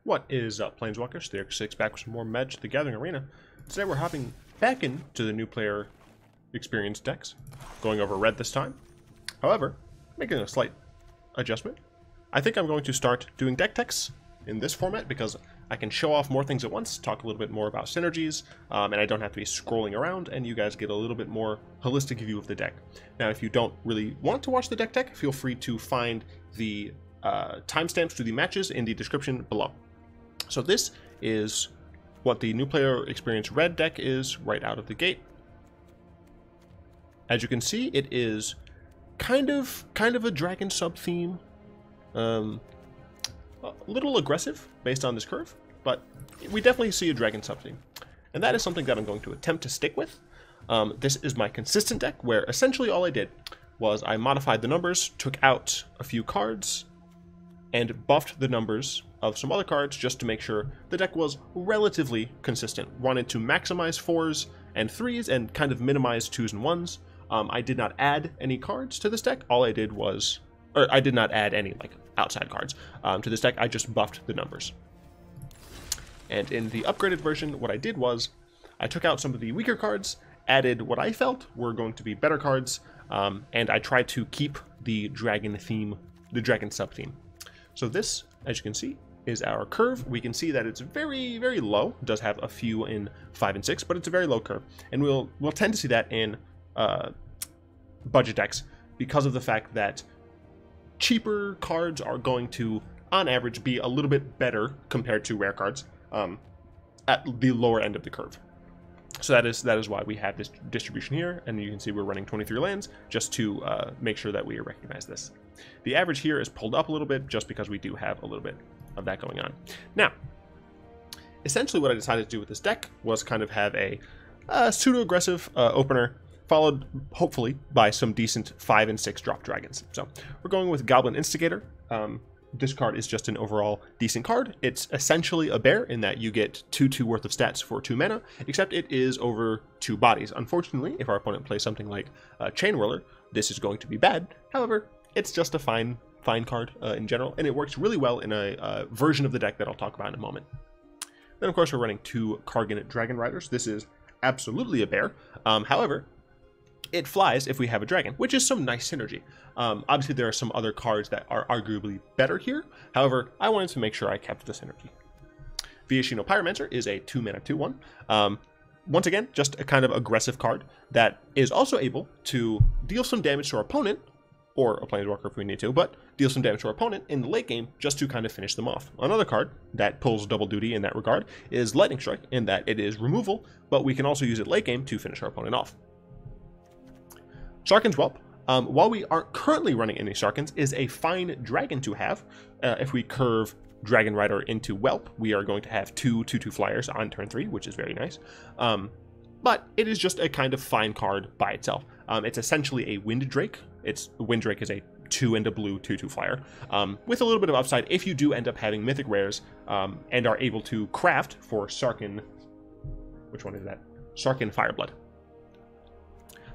What is up, Planeswalkers? Theox6 back with some more Magic the Gathering Arena. Today we're hopping back into the new player experience decks, going over red this time. However, making a slight adjustment. I think I'm going to start doing deck techs in this format because I can show off more things at once, talk a little bit more about synergies, and I don't have to be scrolling around, and you guys get a little bit more holistic view of the deck. Now, if you don't really want to watch the deck tech, feel free to find the timestamps to the matches in the description below. So this is what the new player experience red deck is right out of the gate. As you can see, it is kind of a dragon sub theme. A little aggressive based on this curve, but we definitely see a dragon sub theme. And that is something that I'm going to attempt to stick with. This is my consistent deck where essentially all I did was I modified the numbers, took out a few cards, and buffed the numbers of some other cards just to make sure the deck was relatively consistent. Wanted to maximize 4s and 3s and kind of minimize 2s and 1s. I did not add any cards to this deck. All I did was, or I did not add any like outside cards to this deck. I just buffed the numbers. And in the upgraded version, what I did was I took out some of the weaker cards, added what I felt were going to be better cards, and I tried to keep the dragon theme, the dragon sub theme. So this, as you can see, is our curve. We can see that it's very, very low. It does have a few in 5 and 6, but it's a very low curve. And we'll tend to see that in budget decks because of the fact that cheaper cards are going to, on average, be a little bit better compared to rare cards at the lower end of the curve. So that is why we have this distribution here, and you can see we're running 23 lands just to make sure that we recognize this. The average here is pulled up a little bit just because we do have a little bit of that going on. Now, essentially what I decided to do with this deck was kind of have a pseudo-aggressive opener, followed hopefully by some decent 5 and 6 drop dragons. So we're going with Goblin Instigator. This card is just an overall decent card. It's essentially a bear in that you get 2/2 worth of stats for 2 mana, except it is over 2 bodies. Unfortunately, if our opponent plays something like Chain Whirler, this is going to be bad. However, it's just a fine card in general, and it works really well in a version of the deck that I'll talk about in a moment. Then, of course, we're running 2 Kargan Dragonriders. This is absolutely a bear. However, it flies if we have a dragon, which is some nice synergy. Obviously, there are some other cards that are arguably better here. However, I wanted to make sure I kept the synergy. Viashino Pyromancer is a 2-mana 2/1. Once again, just a kind of aggressive card that is also able to deal some damage to our opponent, or a Planeswalker if we need to, but deal some damage to our opponent in the late game just to kind of finish them off. Another card that pulls double duty in that regard is Lightning Strike, in that it is removal, but we can also use it late game to finish our opponent off. Sarkhan's Whelp, while we aren't currently running any Sarkhans, is a fine dragon to have. If we curve Dragonrider into Whelp, we are going to have 2/2 flyers on turn 3, which is very nice. But it is just a kind of fine card by itself. It's essentially a Wind Drake. Wind Drake is a 2 and a blue 2/2 flyer, with a little bit of upside if you do end up having mythic rares and are able to craft for Sarkhan. Which one is that? Sarkhan Fireblood.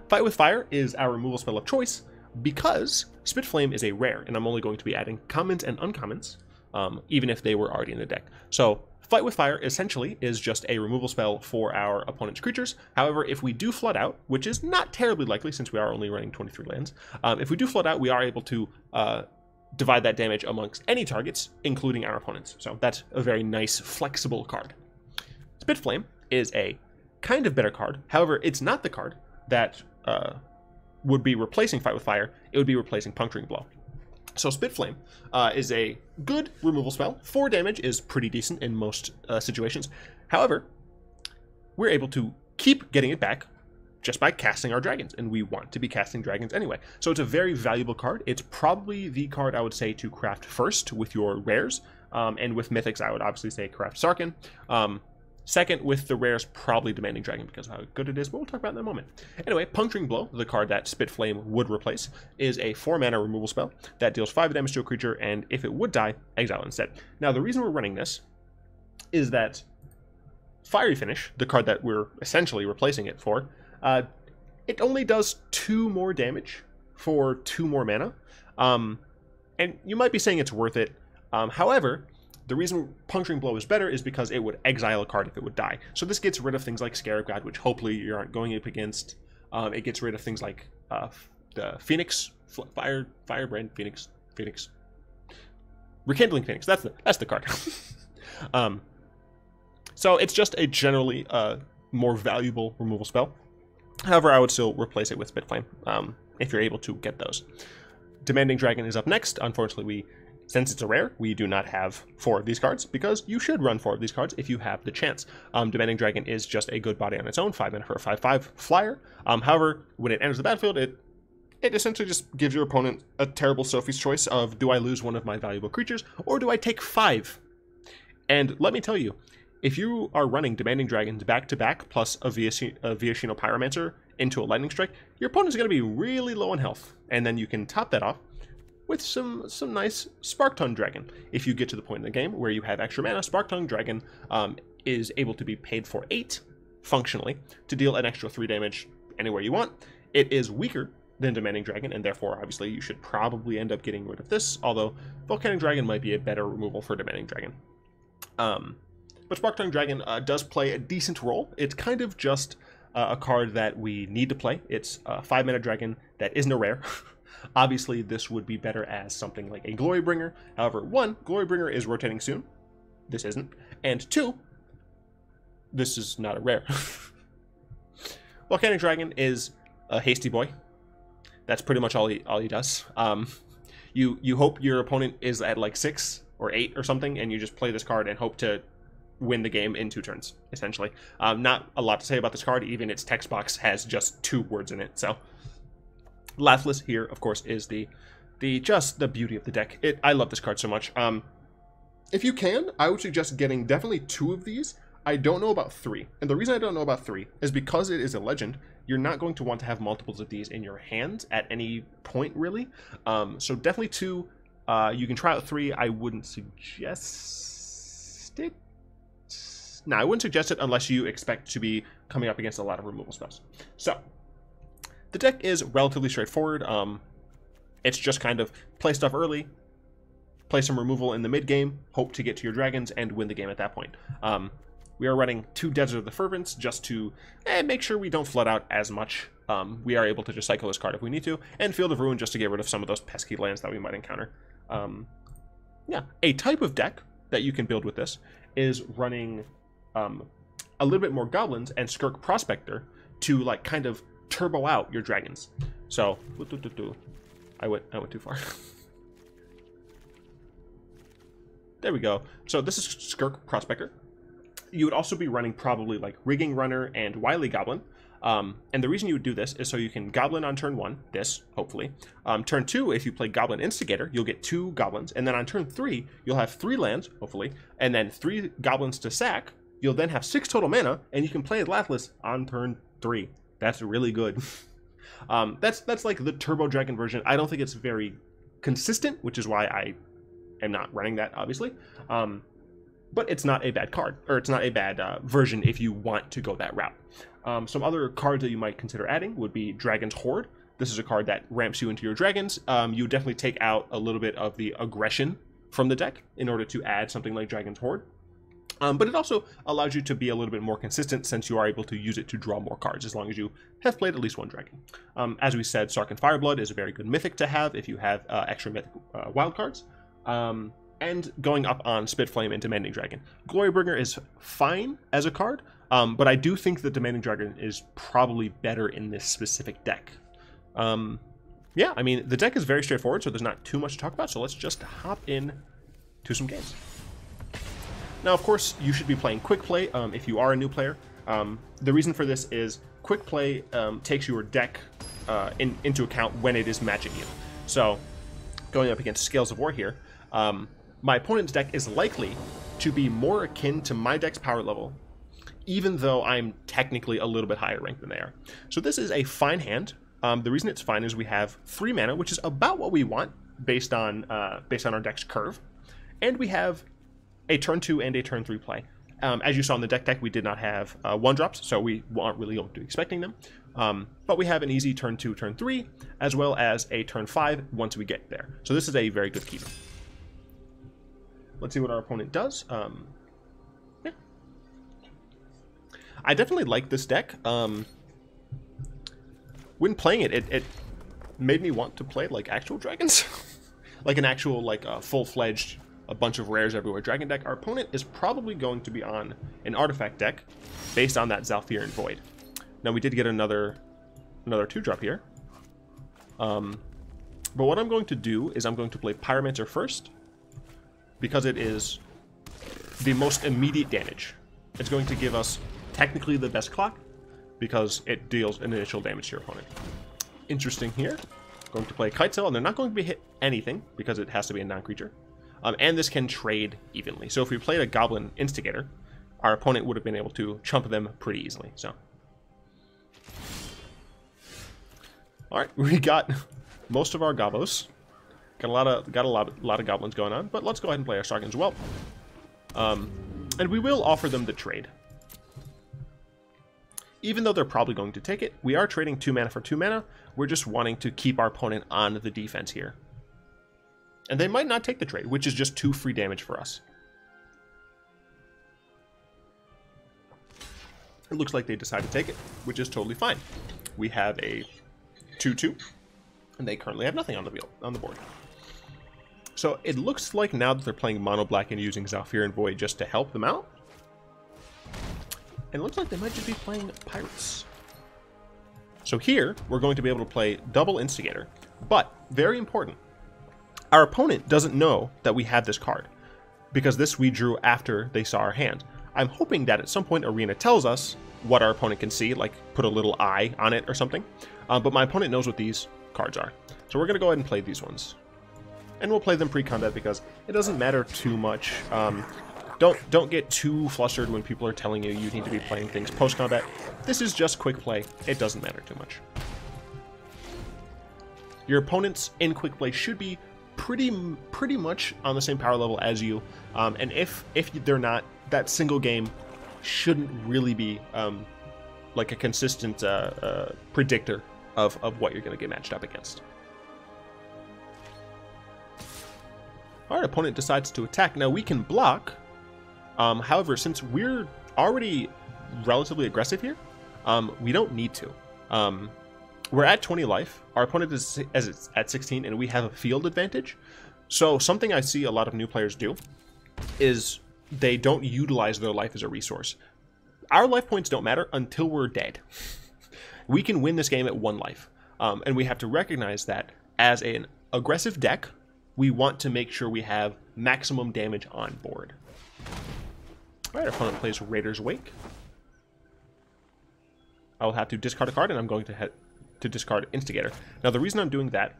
Fight with Fire is our removal spell of choice because Spitflame is a rare, and I'm only going to be adding commons and uncommons, even if they were already in the deck. So Fight with Fire essentially is just a removal spell for our opponent's creatures. However, if we do flood out, which is not terribly likely since we are only running 23 lands, if we do flood out, we are able to divide that damage amongst any targets, including our opponents. So that's a very nice, flexible card. Spitflame is a kind of better card. However, it's not the card that would be replacing Fight with Fire. It would be replacing Puncturing Blow. So Spitflame is a good removal spell. 4 damage is pretty decent in most situations. However, we're able to keep getting it back just by casting our dragons, and we want to be casting dragons anyway. So it's a very valuable card. It's probably the card I would say to craft first with your rares, and with mythics I would obviously say craft Sarkhan. Second, with the rares, probably Demanding Dragon because of how good it is, but we'll talk about it in a moment. Anyway, Puncturing Blow, the card that Spitflame would replace, is a 4-mana removal spell that deals 5 damage to a creature, and if it would die, exile instead. Now, the reason we're running this is that Fiery Finish, the card that we're essentially replacing it for, it only does 2 more damage for 2 more mana. And you might be saying it's worth it. However, The reason Puncturing Blow is better is because it would exile a card if it would die. So this gets rid of things like Scarab God, which hopefully you aren't going up against. It gets rid of things like the Phoenix, Firebrand Phoenix, Rekindling Phoenix. That's the card. So it's just a generally more valuable removal spell. However, I would still replace it with Spitflame if you're able to get those. Demanding Dragon is up next. Unfortunately, since it's a rare, we do not have 4 of these cards, because you should run 4 of these cards if you have the chance. Demanding Dragon is just a good body on its own, 5 mana for a 5/5 flyer. However, when it enters the battlefield, it essentially just gives your opponent a terrible Sophie's choice of, do I lose one of my valuable creatures, or do I take 5? And let me tell you, if you are running Demanding Dragons back-to-back plus a Viashino Pyromancer into a Lightning Strike, your opponent's going to be really low on health. And then you can top that off with some nice Sparktongue Dragon. If you get to the point in the game where you have extra mana, Sparktongue Dragon is able to be paid for 8, functionally, to deal an extra 3 damage anywhere you want. It is weaker than Demanding Dragon, and therefore, obviously, you should probably end up getting rid of this, although Volcanic Dragon might be a better removal for Demanding Dragon. But Sparktongue Dragon does play a decent role. It's kind of just a card that we need to play. It's a 5-mana dragon that isn't a rare. Obviously, this would be better as something like a Glorybringer. However, 1, Glorybringer is rotating soon. This isn't. And 2, this is not a rare. Volcanic Dragon is a hasty boy. That's pretty much all he does. You hope your opponent is at like 6 or 8 or something, and you just play this card and hope to win the game in 2 turns, essentially. Not a lot to say about this card. Even its text box has just 2 words in it. So Lathliss here, of course, is the beauty of the deck. I love this card so much. If you can, I would suggest getting definitely 2 of these. I don't know about 3. And the reason I don't know about 3 is because it is a legend. You're not going to want to have multiples of these in your hand at any point, really. So definitely 2. You can try out 3. I wouldn't suggest it. No, I wouldn't suggest it unless you expect to be coming up against a lot of removal spells. So, the deck is relatively straightforward. It's just kind of play stuff early, play some removal in the mid-game, hope to get to your dragons, and win the game at that point. We are running 2 Desert of the Fervents just to make sure we don't flood out as much. We are able to just cycle this card if we need to, and Field of Ruin just to get rid of some of those pesky lands that we might encounter. Yeah, a type of deck that you can build with this is running a little bit more goblins and Skirk Prospector to like kind of turbo out your dragons. So I went too far. There we go. So this is Skirk Prospector. You would also be running probably like Rigging Runner and Wily Goblin. And the reason you would do this is so you can Goblin on turn 1, this, hopefully. Turn 2, if you play Goblin Instigator, you'll get 2 Goblins. And then on turn 3, you'll have 3 lands, hopefully, and then 3 Goblins to sack. You'll then have 6 total mana, and you can play Lathliss on turn 3. That's really good. That's like the Turbo Dragon version. I don't think it's very consistent, which is why I am not running that, obviously. But it's not a bad card, or it's not a bad version if you want to go that route. Some other cards that you might consider adding would be Dragon's Horde. This is a card that ramps you into your dragons. You definitely take out a little bit of the aggression from the deck in order to add something like Dragon's Horde. But it also allows you to be a little bit more consistent since you are able to use it to draw more cards as long as you have played at least 1 dragon. As we said, Sarkhan Fireblood is a very good mythic to have if you have extra mythic wild cards. And going up on Spitflame and Demanding Dragon. Glorybringer is fine as a card, but I do think that Demanding Dragon is probably better in this specific deck. Yeah, I mean, the deck is very straightforward, so there's not too much to talk about, so let's just hop in to some games. Now, of course, you should be playing Quick Play if you are a new player. The reason for this is Quick Play takes your deck into account when it is matching you. So, going up against Scales of War here, my opponent's deck is likely to be more akin to my deck's power level, even though I'm technically a little bit higher ranked than they are. So this is a fine hand. The reason it's fine is we have 3 mana, which is about what we want based on our deck's curve, and we have a turn 2 and a turn 3 play. As you saw in the DeckTech, we did not have 1-drops, so we aren't really going to be expecting them. But we have an easy turn 2, turn 3, as well as a turn 5 once we get there. So this is a very good keeper. let's see what our opponent does. Yeah. I definitely like this deck. When playing it, it made me want to play like actual dragons. Like an actual, like full-fledged, a bunch of rares everywhere dragon deck. Our opponent is probably going to be on an artifact deck based on that Zhalfirin Void. Now we did get another 2-drop here. But what I'm going to do is I'm going to play Pyromancer first, because it is the most immediate damage. It's going to give us technically the best clock, because it deals initial damage to your opponent. Interesting here. Going to play Kite Sail, and they're not going to be hit anything, because it has to be a non-creature. And this can trade evenly. So if we played a Goblin Instigator, our opponent would have been able to chump them pretty easily. So, all right, we got most of our gobos. Got a lot of goblins going on, but let's go ahead and play our Sargon as well. And we will offer them the trade. Even though they're probably going to take it, we are trading 2 mana for 2 mana. We're just wanting to keep our opponent on the defense here. And they might not take the trade, which is just 2 free damage for us. It looks like they decide to take it, which is totally fine. We have a 2/2, and they currently have nothing on the board. So it looks like now that they're playing mono black and using Zhalfirin Void just to help them out. And it looks like they might just be playing Pirates. So here, we're going to be able to play double Instigator. But, very important, our opponent doesn't know that we have this card, because this we drew after they saw our hand. I'm hoping that at some point Arena tells us what our opponent can see, like put a little eye on it or something. But my opponent knows what these cards are. So we're going to go ahead and play these ones. And we'll play them pre-combat because it doesn't matter too much. Don't get too flustered when people are telling you you need to be playing things post-combat. This is just quick play. It doesn't matter too much. Your opponents in quick play should be pretty much on the same power level as you. And if they're not, that single game shouldn't really be like a consistent predictor of what you're going to get matched up against. Our opponent decides to attack. Now we can block. However, since we're already relatively aggressive here, we don't need to. We're at 20 life. Our opponent is at 16, and we have a field advantage. So something I see a lot of new players do is they don't utilize their life as a resource. Our life points don't matter until we're dead. We can win this game at 1 life. And we have to recognize that as an aggressive deck, we want to make sure we have maximum damage on board. Alright, our opponent plays Raider's Wake. I will have to discard a card, and I'm going to discard Instigator. Now, the reason I'm doing that...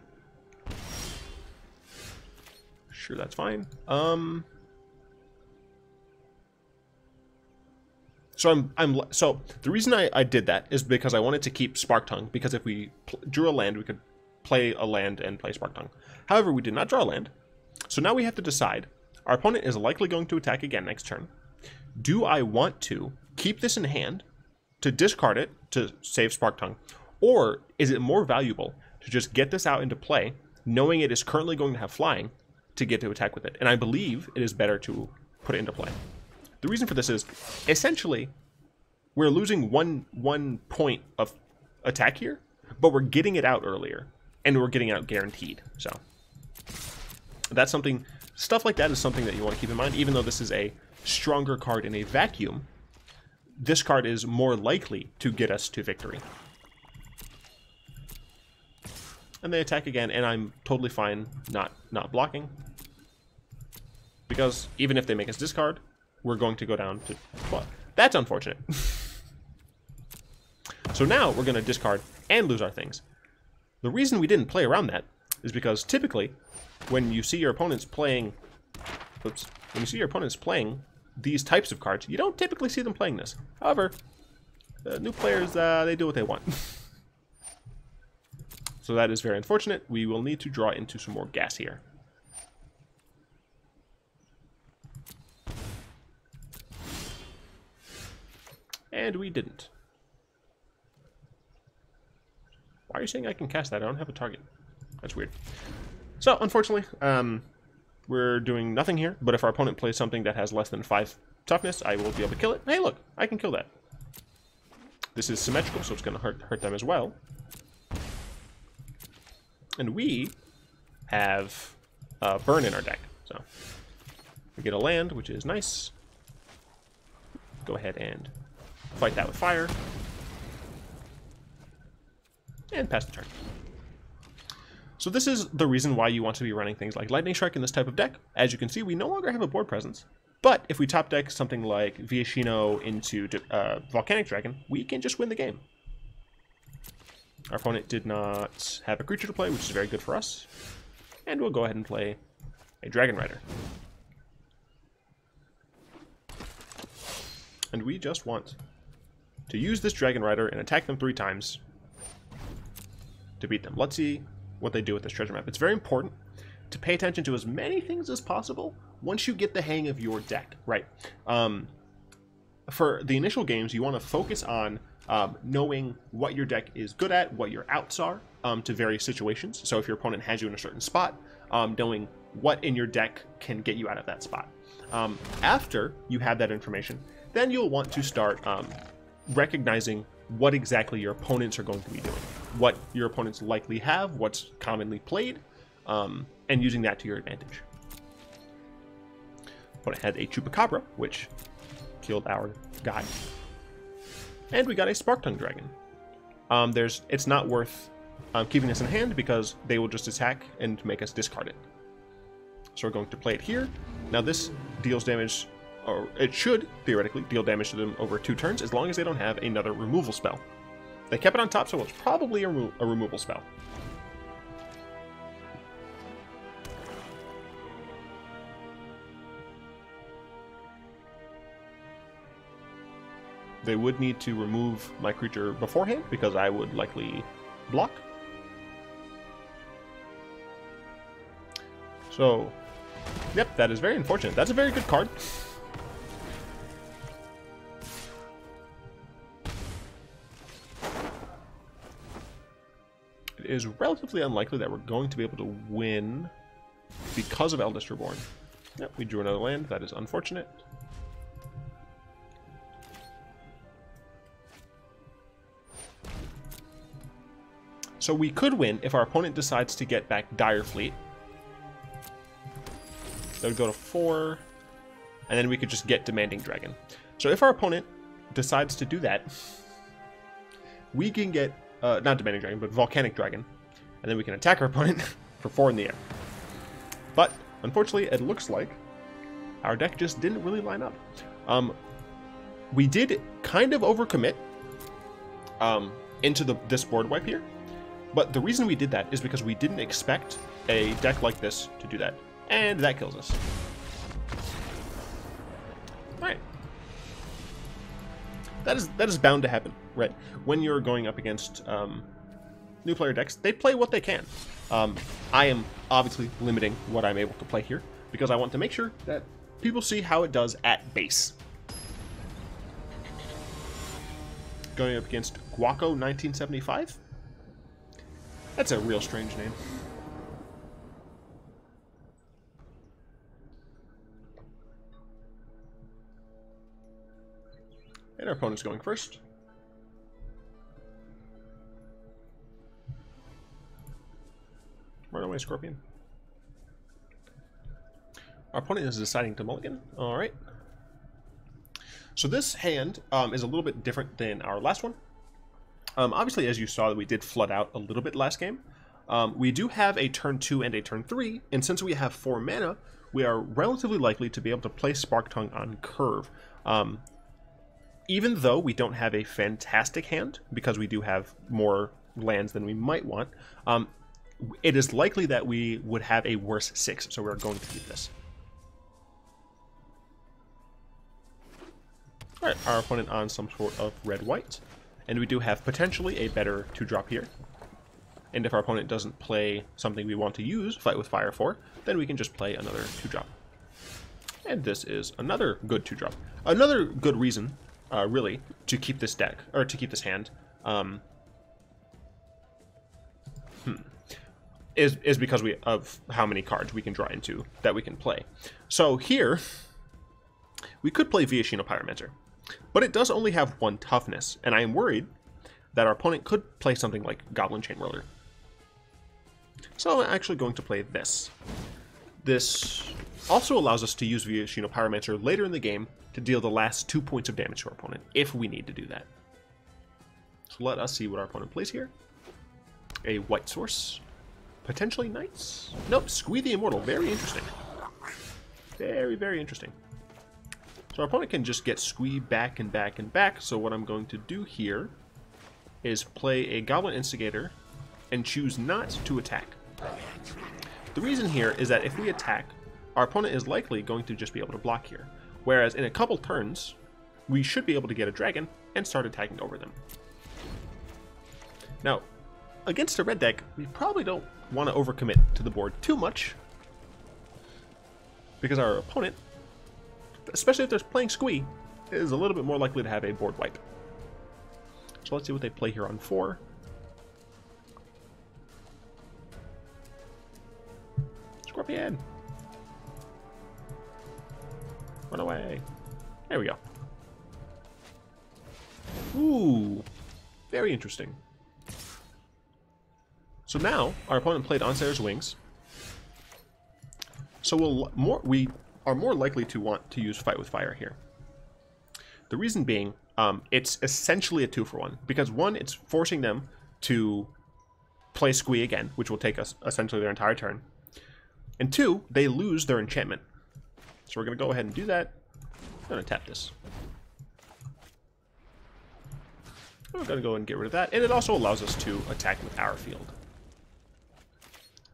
Sure, that's fine. So the reason I did that is because I wanted to keep Sparktongue, because if we drew a land, we could play a land and play Sparktongue. However, we did not draw a land, so now we have to decide. Our opponent is likely going to attack again next turn. Do I want to keep this in hand to discard it to save Sparktongue, or is it more valuable to just get this out into play, knowing it is currently going to have flying, to get to attack with it? And I believe it is better to put it into play. The reason for this is, essentially, we're losing one point of attack here, but we're getting it out earlier, and we're getting it out guaranteed. So that's something, stuff like that is something that you want to keep in mind. Even though this is a stronger card in a vacuum, this card is more likely to get us to victory. And they attack again, and I'm totally fine not blocking, because even if they make us discard, we're going to go down to 12. That's unfortunate. So now we're going to discard and lose our things. The reason we didn't play around that is because typically when you see your opponents playing, these types of cards, you don't typically see them playing this. However, new players, they do what they want. So that is very unfortunate. We will need to draw into some more gas here. And we didn't. Why are you saying I can cast that? I don't have a target. That's weird. So, unfortunately, we're doing nothing here, but if our opponent plays something that has less than 5 toughness, I will be able to kill it. Hey, look, I can kill that. This is symmetrical, so it's going to hurt them as well. And we have burn in our deck, so we get a land, which is nice. Go ahead and fight that with fire. And pass the turn. So this is the reason why you want to be running things like Lightning Strike in this type of deck. As you can see, we no longer have a board presence. But if we top deck something like Viashino into Volcanic Dragon, we can just win the game. Our opponent did not have a creature to play, which is very good for us. And we'll go ahead and play a Dragonrider. And we just want to use this Dragonrider and attack them 3 times to beat them. Let's see what they do with this treasure map. It's very important to pay attention to as many things as possible once you get the hang of your deck, right? For the initial games, you want to focus on knowing what your deck is good at, what your outs are to various situations. So if your opponent has you in a certain spot, knowing what in your deck can get you out of that spot. After you have that information, then you'll want to start recognizing what exactly your opponents are going to be doing, what your opponents likely have, what's commonly played, and using that to your advantage. Opponent had a Chupacabra, which killed our guy. And we got a Sparktongue Dragon. It's not worth keeping this in hand because they will just attack and make us discard it. So we're going to play it here. Now this deals damage, or it should theoretically deal damage to them over 2 turns as long as they don't have another removal spell. They kept it on top, so it's probably a removal spell. They would need to remove my creature beforehand because I would likely block. So, yep, that is very unfortunate. That's a very good card. It is relatively unlikely that we're going to be able to win because of Eldest Reborn. Yep, we drew another land. That is unfortunate. So we could win if our opponent decides to get back Dire Fleet. That would go to 4, and then we could just get Demanding Dragon. So if our opponent decides to do that, we can get, not Demanding Dragon, but Volcanic Dragon, and then we can attack our opponent for 4 in the air. But, unfortunately, it looks like our deck just didn't really line up. We did kind of overcommit into this board wipe here, but the reason we did that is because we didn't expect a deck like this to do that. And that kills us. Alright. That is bound to happen, right? When you're going up against new player decks, they play what they can. I am obviously limiting what I'm able to play here because I want to make sure that people see how it does at base. Going up against Guaco 1975? That's a real strange name. And our opponent's going first. Run away, Scorpion. Our opponent is deciding to mulligan. Alright. So this hand is a little bit different than our last one. Obviously, as you saw, we did flood out a little bit last game. We do have a turn 2 and a turn 3, and since we have 4 mana, we are relatively likely to be able to play Sparktongue on curve. Even though we don't have a fantastic hand, because we do have more lands than we might want, it is likely that we would have a worse 6, so we're going to keep this. Alright, our opponent on some sort of red-white, and we do have potentially a better 2-drop here. And if our opponent doesn't play something we want to use, Fight with Fire for, then we can just play another 2-drop. And this is another good 2-drop. Another good reason, really, to keep this deck, or to keep this hand. is because of how many cards we can draw into that we can play. So here, we could play Viashino Pyromancer, but it does only have 1 toughness, and I am worried that our opponent could play something like Goblin Chainwhirler. So I'm actually going to play this. This also allows us to use Viashino Pyromancer later in the game to deal the last 2 points of damage to our opponent, if we need to do that. So let us see what our opponent plays here. A white source. Potentially Knights? Nope, Squee the Immortal. Very interesting. Very, very interesting. So our opponent can just get Squee back and back and back, so what I'm going to do here is play a Goblin Instigator and choose not to attack. The reason here is that if we attack, our opponent is likely going to just be able to block here, whereas in a couple turns, we should be able to get a dragon and start attacking over them. Now, against a red deck, we probably don't want to overcommit to the board too much, because our opponent, especially if they're playing Squee, is a little bit more likely to have a board wipe. So let's see what they play here on 4. Scorpion! Run away. There we go. Ooh, very interesting. So now, our opponent played Onslayer's Wings. So we are more likely to want to use Fight with Fire here. The reason being, it's essentially a 2-for-1. Because 1, it's forcing them to play Squee again, which will take us essentially their entire turn. And 2, they lose their enchantment. So we're going to go ahead and do that. I'm going to tap this. We're going to go and get rid of that. And it also allows us to attack with our field.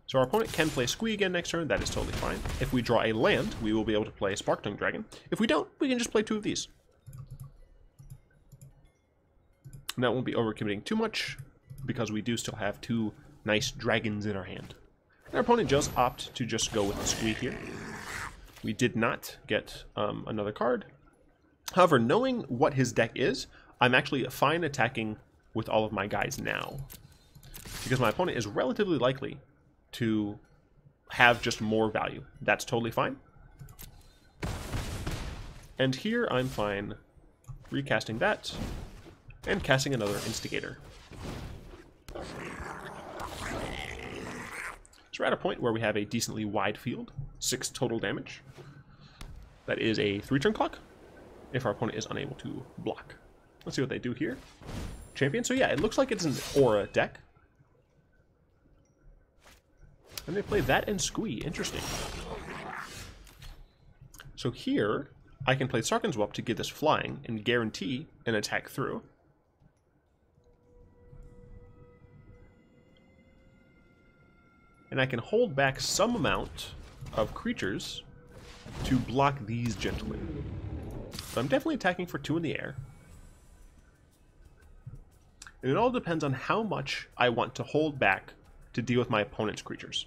So our opponent can play Squee again next turn. That is totally fine. If we draw a land, we will be able to play Sparktongue Dragon. If we don't, we can just play 2 of these. And that won't be overcommitting too much, because we do still have 2 nice dragons in our hand. And our opponent does opt to just go with the Squee here. We did not get another card. However, knowing what his deck is, I'm actually fine attacking with all of my guys now, because my opponent is relatively likely to have just more value. That's totally fine. And here I'm fine recasting that and casting another Instigator. So we're at a point where we have a decently wide field, 6 total damage. That is a 3-turn clock if our opponent is unable to block. Let's see what they do here. Champion. So yeah, it looks like it's an Aura deck. And they play that and Squee. Interesting. So here, I can play Sarkhan's Whelp to get this flying and guarantee an attack through. And I can hold back some amount of creatures to block these gentlemen. But I'm definitely attacking for 2 in the air. And it all depends on how much I want to hold back to deal with my opponent's creatures.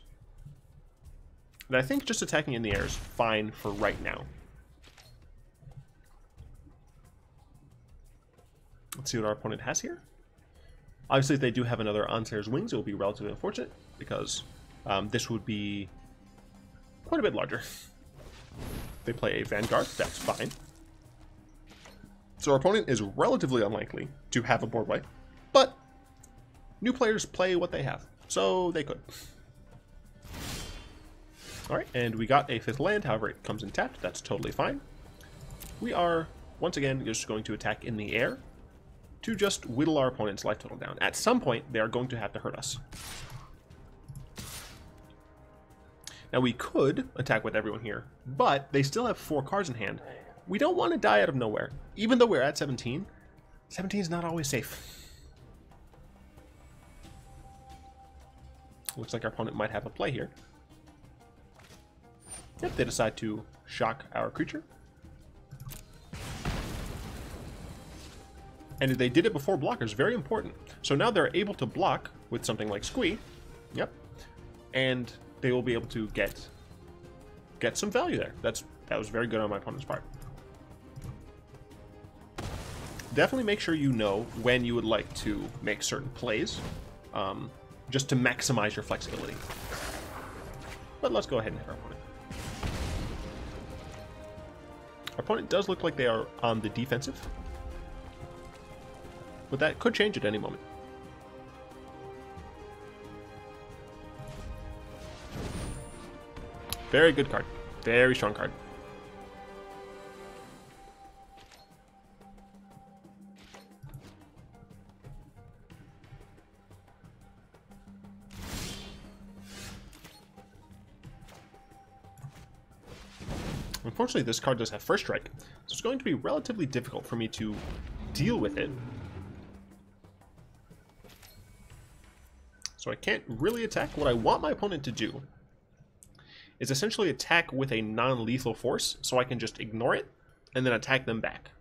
And I think just attacking in the air is fine for right now. Let's see what our opponent has here. Obviously, if they do have another Onslayer's Wings, it will be relatively unfortunate, because this would be quite a bit larger. They play a Vanguard, that's fine. So our opponent is relatively unlikely to have a board wipe, but new players play what they have, so they could. Alright, and we got a 5th land, however it comes in tapped, that's totally fine. We are, once again, just going to attack in the air to just whittle our opponent's life total down. At some point, they are going to have to hurt us. Now we could attack with everyone here, but they still have 4 cards in hand. We don't want to die out of nowhere. Even though we're at 17, 17 is not always safe. Looks like our opponent might have a play here. Yep, they decide to shock our creature. And they did it before blockers, very important. So now they're able to block with something like Squee. Yep. And they will be able to get some value there. That was very good on my opponent's part. Definitely make sure you know when you would like to make certain plays, just to maximize your flexibility. But let's go ahead and hit our opponent. Our opponent does look like they are on the defensive, but that could change at any moment. Very good card. Very strong card. Unfortunately, this card does have First Strike, so it's going to be relatively difficult for me to deal with it. So I can't really attack. What I want my opponent to do is essentially attack with a non-lethal force, so I can just ignore it and then attack them back.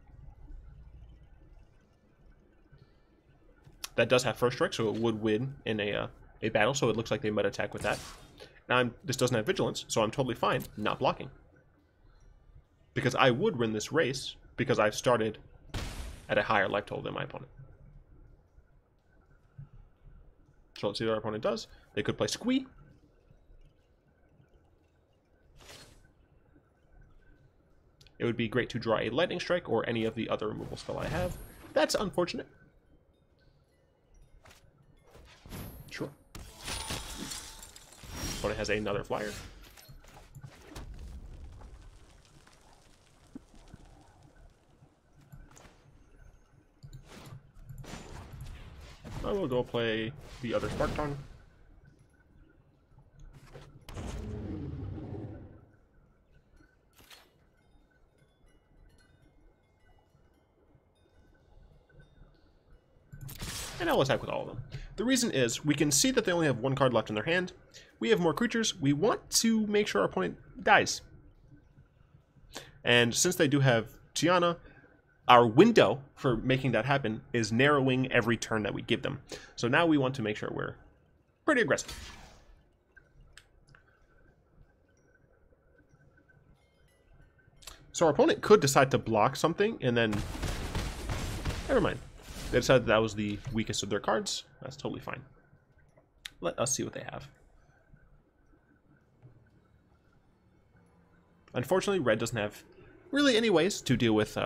That does have First Strike, so it would win in a battle, so it looks like they might attack with that. Now, this doesn't have Vigilance, so I'm totally fine not blocking. Because I would win this race, because I've started at a higher life total than my opponent. So let's see what our opponent does. They could play Squee. It would be great to draw a Lightning Strike or any of the other removal spell I have. That's unfortunate. Sure. Opponent has another flyer. I will go play the other Sparktongue. And I'll attack with all of them. The reason is, we can see that they only have one card left in their hand. We have more creatures. We want to make sure our opponent dies. And since they do have Tiana, our window for making that happen is narrowing every turn that we give them. So now we want to make sure we're pretty aggressive. So our opponent could decide to block something and then... Never mind. They decided that was the weakest of their cards. That's totally fine. Let us see what they have. Unfortunately, red doesn't have really any ways to deal with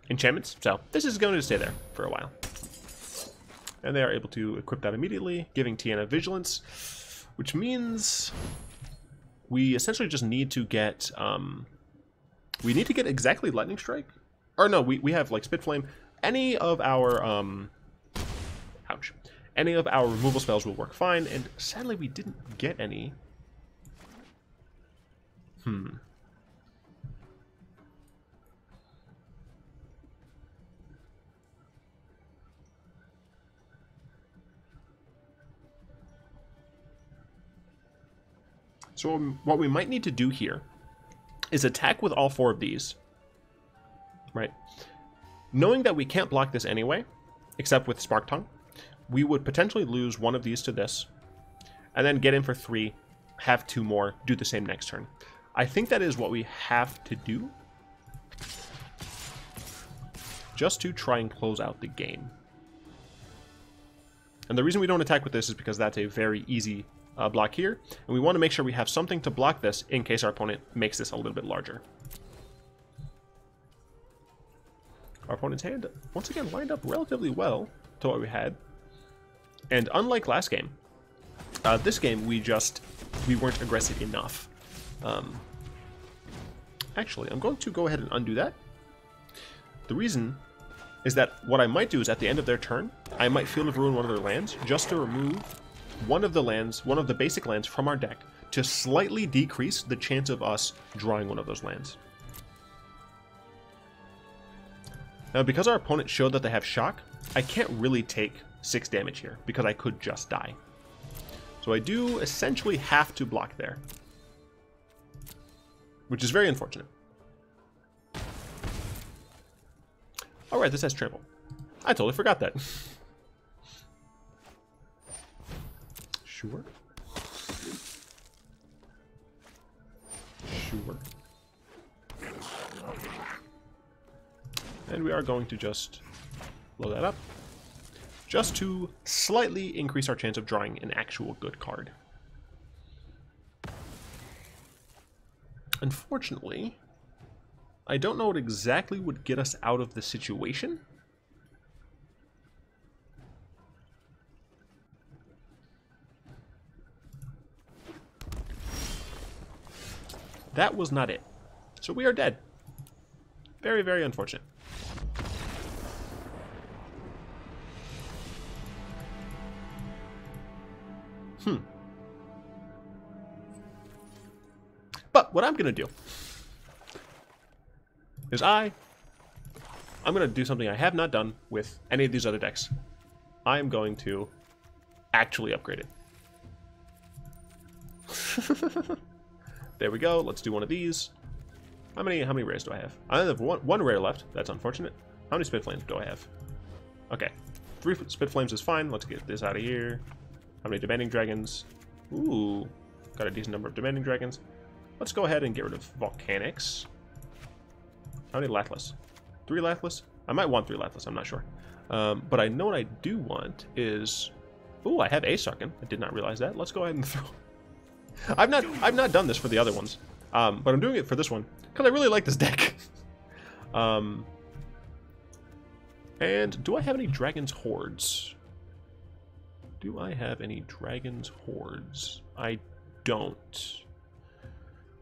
enchantments, so this is going to stay there for a while. And they are able to equip that immediately, giving Tiana Vigilance, which means we essentially just need to get exactly Lightning Strike. Or no, we have like Spit Flame. Any of our any of our removal spells will work fine, and sadly we didn't get any. So what we might need to do here is attack with all four of these, right? Knowing that we can't block this anyway, except with Sparktongue, we would potentially lose one of these to this, and then get in for 3, have 2 more, do the same next turn. I think that is what we have to do, just to try and close out the game. And the reason we don't attack with this is because that's a very easy block here, and we want to make sure we have something to block this in case our opponent makes this a little bit larger. Our opponent's hand, once again, lined up relatively well to what we had. And unlike last game, this game we weren't aggressive enough. Actually, I'm going to go ahead and undo that. The reason is that what I might do is at the end of their turn, I might Field of Ruin one of their lands, just to remove one of the lands, one of the basic lands from our deck, to slightly decrease the chance of us drawing one of those lands. Now, because our opponent showed that they have Shock, I can't really take 6 damage here, because I could just die. So I do essentially have to block there, which is very unfortunate. Alright, this has Trample. I totally forgot that. Sure. Sure. And we are going to just blow that up, just to slightly increase our chance of drawing an actual good card. Unfortunately, I don't know what exactly would get us out of the situation. That was not it. So we are dead. Very, very unfortunate. But what I'm going to do is I'm going to do something I have not done with any of these other decks. I am going to actually upgrade it. There we go. Let's do one of these. How many rares do I have? I only have one rare left. That's unfortunate. How many Spit Flames do I have? Okay. 3 Spit Flames is fine. Let's get this out of here. How many Demanding Dragons? Ooh. Got a decent number of Demanding Dragons. Let's go ahead and get rid of Volcanics. How many Lathliss? 3 Lathliss? I might want 3 Lathliss. I'm not sure. But I know what I do want is... Ooh, I have a Sarkhan. I did not realize that. Let's go ahead and throw... I've not done this for the other ones, but I'm doing it for this one because I really like this deck. And do I have any Dragon's Hordes? Do I have any Dragon's Hordes? I don't.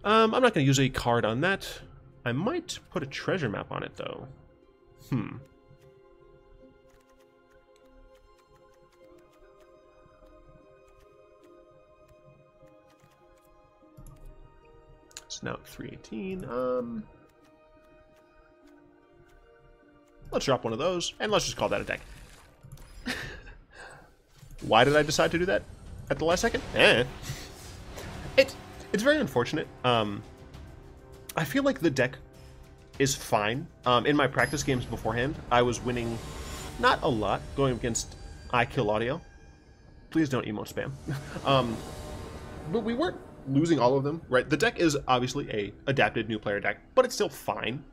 I'm not going to use a card on that. I might put a treasure map on it though. It's now at 318. Let's drop one of those, and let's just call that a deck. Why did I decide to do that at the last second? It's very unfortunate. I feel like the deck is fine. In my practice games beforehand, I was winning not a lot, going against I Kill Audio. Please don't emote spam. But we weren't losing all of them, right? The deck is obviously a adapted new player deck, but it's still fine.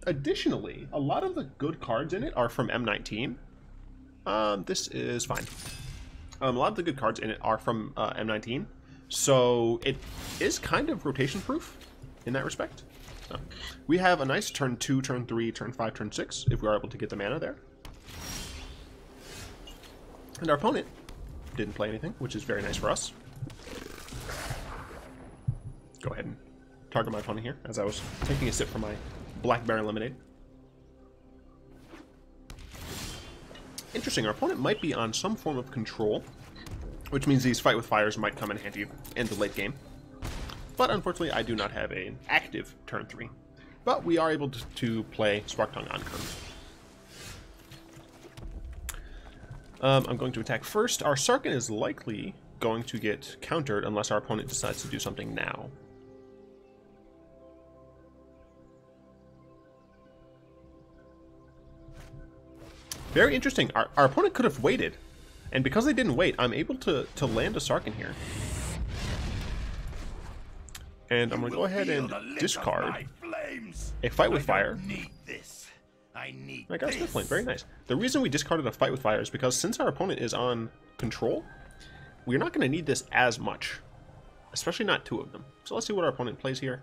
Additionally, a lot of the good cards in it are from M19. This is fine. A lot of the good cards in it are from M19, so it is kind of rotation proof in that respect. So we have a nice turn 2, turn 3, turn 5, turn 6 if we are able to get the mana there. And our opponent didn't play anything, which is very nice for us. Go ahead and target my opponent here as I was taking a sip from my Blackberry Lemonade. Interesting, our opponent might be on some form of control, which means these Fight with Fires might come in handy in the late game. But unfortunately, I do not have an active turn 3. But we are able to play Sparktongue on curve. I'm going to attack first. Our Sarkhan is likely going to get countered unless our opponent decides to do something now. Very interesting. Our opponent could have waited. And because they didn't wait, I'm able to land a Sarkhan here. And I'm going to go ahead and discard a Fight with Fire. I got a Spit Flame. Very nice. The reason we discarded a Fight with Fire is because since our opponent is on control, we're not going to need this as much. Especially not 2 of them. So let's see what our opponent plays here.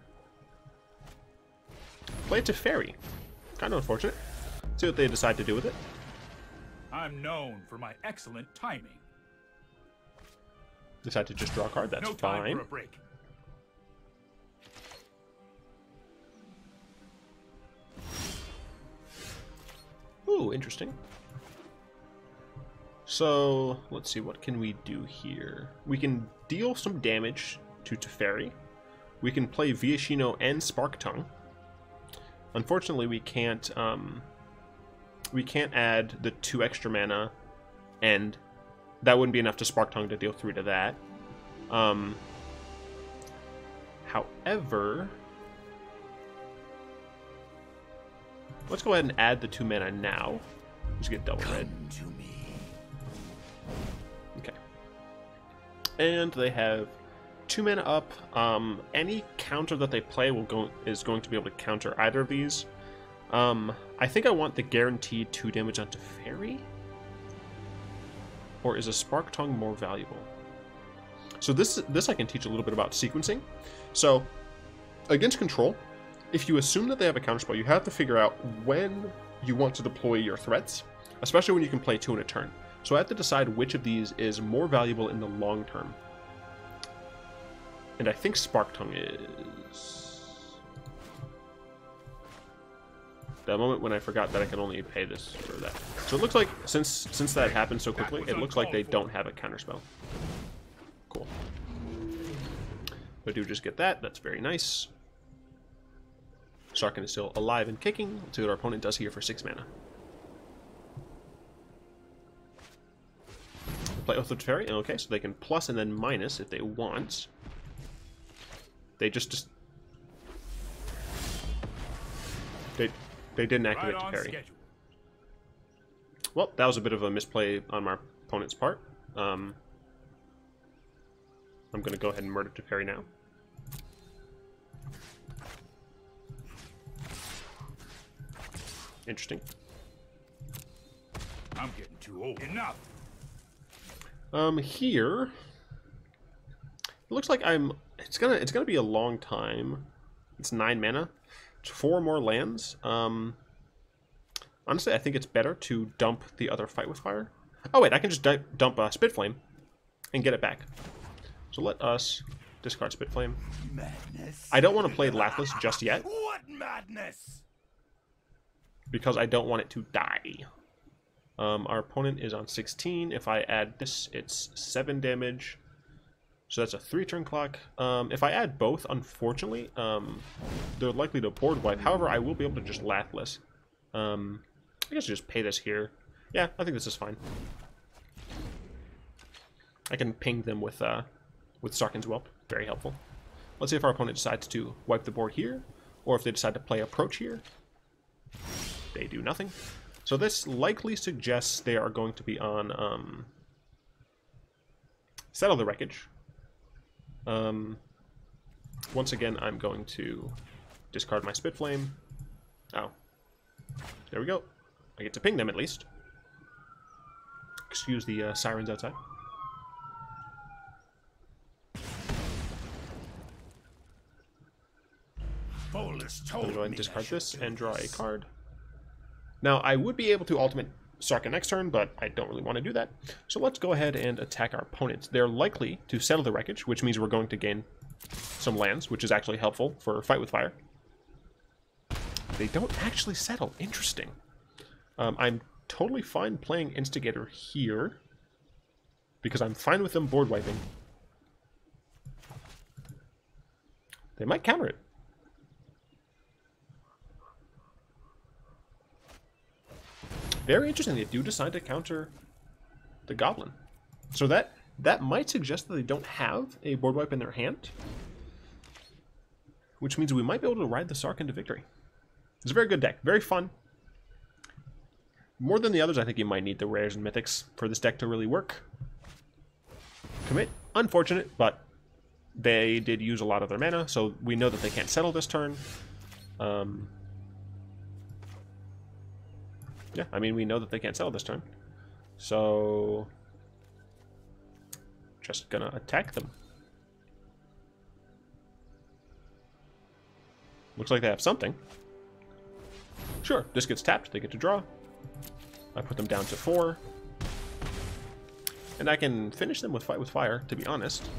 Play it to Fairy. Kind of unfortunate. See what they decide to do with it. I'm known for my excellent timing. Decide to just draw a card. That's no time fine. For a break. Ooh, interesting. So, let's see, what can we do here? We can deal some damage to Teferi. We can play Viashino and Sparktongue. Unfortunately, we can't add the 2 extra mana, and that wouldn't be enough to Sparktongue to deal 3 to that. However, let's go ahead and add the 2 mana now. Just get double red. Okay. And they have 2 mana up. Any counter that they play is going to be able to counter either of these. I think I want the guaranteed 2 damage onto Fairy. Or is a Sparktongue more valuable? So this I can teach a little bit about sequencing. So against control, if you assume that they have a counterspell, you have to figure out when you want to deploy your threats, especially when you can play 2 in a turn. So I have to decide which of these is more valuable in the long term. And I think Sparktongue is... That moment when I forgot that I can only pay this for that. So it looks like, since that happened so quickly, it looks like they don't have a counterspell. Cool. But I do just get that. That's very nice. Sarkhan is still alive and kicking. Let's see what our opponent does here for 6 mana. Play Oath of Teferi. Okay, so they can plus and then minus if they want. They just they didn't activate Teferi. Well, that was a bit of a misplay on my opponent's part. I'm going to go ahead and murder Teferi now. Interesting. I'm getting too old. Enough. Here, it looks like it's gonna be a long time. It's 9 mana, it's 4 more lands. Honestly, I think it's better to dump the other Fight with Fire. Oh wait, I can just dump Spitflame and get it back. So let us discard Spitflame. Madness. I don't want to play Lathliss just yet. What madness? Because I don't want it to die. Our opponent is on 16. If I add this, it's 7 damage. So that's a 3-turn clock. If I add both, unfortunately, they're likely to board wipe. However, I will be able to just Lathliss. I guess I'll just pay this here. Yeah, I think this is fine. I can ping them with Sarkhan's Whelp. Very helpful. Let's see if our opponent decides to wipe the board here, or if they decide to play Approach here. They do nothing. So this likely suggests they are going to be on Settle the Wreckage. Once again, I'm going to discard my Spitflame. Oh. There we go. I get to ping them at least. Excuse the sirens outside. Bolas I'm told going to me discard I should this do and draw a this. card. Now, I would be able to ultimate Sarkhan next turn, but I don't really want to do that. So let's go ahead and attack our opponents. They're likely to settle the wreckage, which means we're going to gain some lands, which is actually helpful for Fight with Fire. They don't actually settle. Interesting. I'm totally fine playing Instigator here, because I'm fine with them board wiping. They might counter it. Very interesting. They do decide to counter the Goblin. So that might suggest that they don't have a board wipe in their hand, which means we might be able to ride the Sarkhan to victory. It's a very good deck. Very fun. More than the others, I think you might need the rares and mythics for this deck to really work. Commit. Unfortunate, but they did use a lot of their mana, so we know that they can't settle this turn. Yeah, I mean, we know that they can't settle this turn. So, just gonna attack them. Looks like they have something. Sure, this gets tapped, they get to draw. I put them down to 4. And I can finish them with Fight with Fire, to be honest.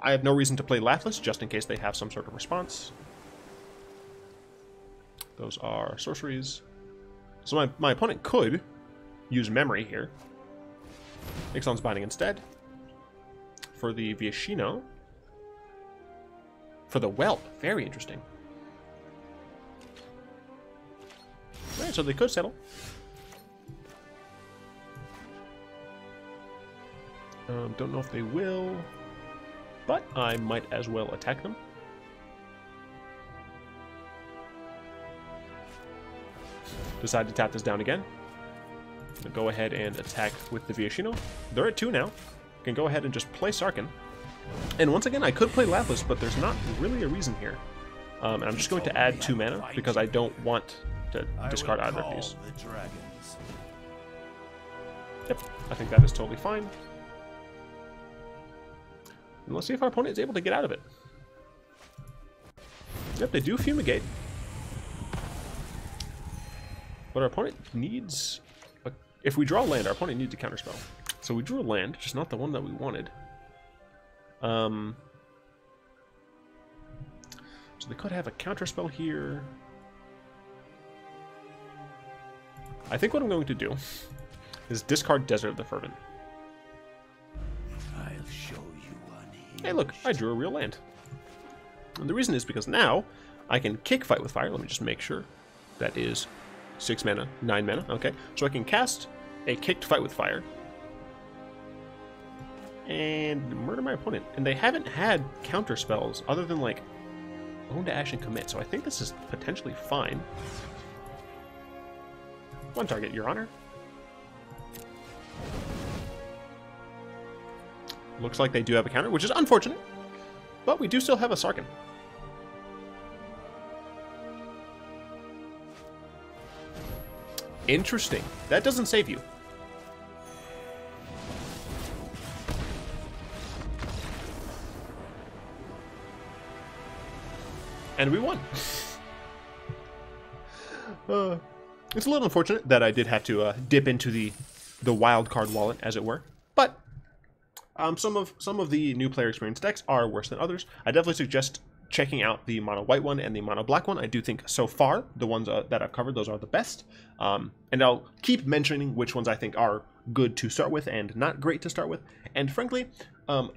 I have no reason to play Lathliss, just in case they have some sort of response. Those are sorceries. So my opponent could use Memory here. Ixalan's Binding instead. For the Viashino. For the Whelp. Very interesting. Alright, so they could settle. Don't know if they will, but I might as well attack them. Decide to tap this down again. Go ahead and attack with the Viashino. They're at 2 now. Can go ahead and just play Sarkhan. And once again, I could play Lathliss, but there's not really a reason here. And I'm just going to add 2 mana because I don't want to discard either of these. Yep, I think that is totally fine. And let's see if our opponent is able to get out of it. Yep, they do Fumigate. But our opponent needs... if we draw land, our opponent needs a counterspell. So we drew a land, just not the one that we wanted. So they could have a counterspell here. I think what I'm going to do is discard Desert of the Fervent. I'll show you unhinged. Hey look, I drew a real land. And the reason is because now I can kick Fight with Fire. Let me just make sure. That is 6 mana, 9 mana. Okay, so I can cast a kicked Fight with Fire and murder my opponent. And they haven't had counter spells other than like Own to Ash and Commit, so I think this is potentially fine. One target, Your Honor. Looks like they do have a counter, which is unfortunate, but we do still have a Sarkhan. Interesting. That doesn't save you. And we won. It's a little unfortunate that I did have to dip into the wild card wallet, as it were. But some of the new player experience decks are worse than others. I definitely suggest checking out the mono white one and the mono black one. I do think so far the ones that I've covered, those are the best. And I'll keep mentioning which ones I think are good to start with and not great to start with. And frankly,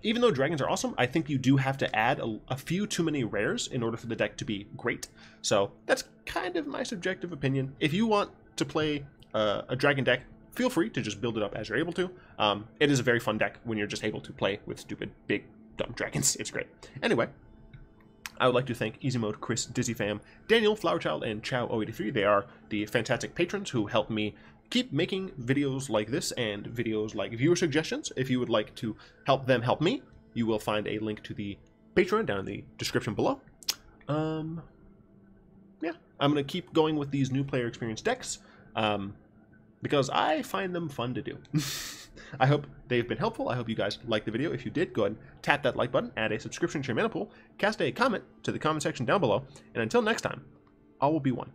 even though dragons are awesome, I think you do have to add a few too many rares in order for the deck to be great. So that's kind of my subjective opinion. If you want to play a dragon deck, feel free to just build it up as you're able to. It is a very fun deck when you're just able to play with stupid, big, dumb dragons. It's great. Anyway, I would like to thank Easy Mode, Chris, DizzyFam, Daniel, Flowerchild, and Chow083. They are the fantastic patrons who help me keep making videos like this and videos like viewer suggestions. If you would like to help them help me, you will find a link to the Patreon down in the description below. Yeah, I'm going to keep going with these new player experience decks because I find them fun to do. I hope they've been helpful. I hope you guys liked the video. If you did, go ahead and tap that like button, add a subscription to your mana pool, cast a comment to the comment section down below, and until next time, all will be one.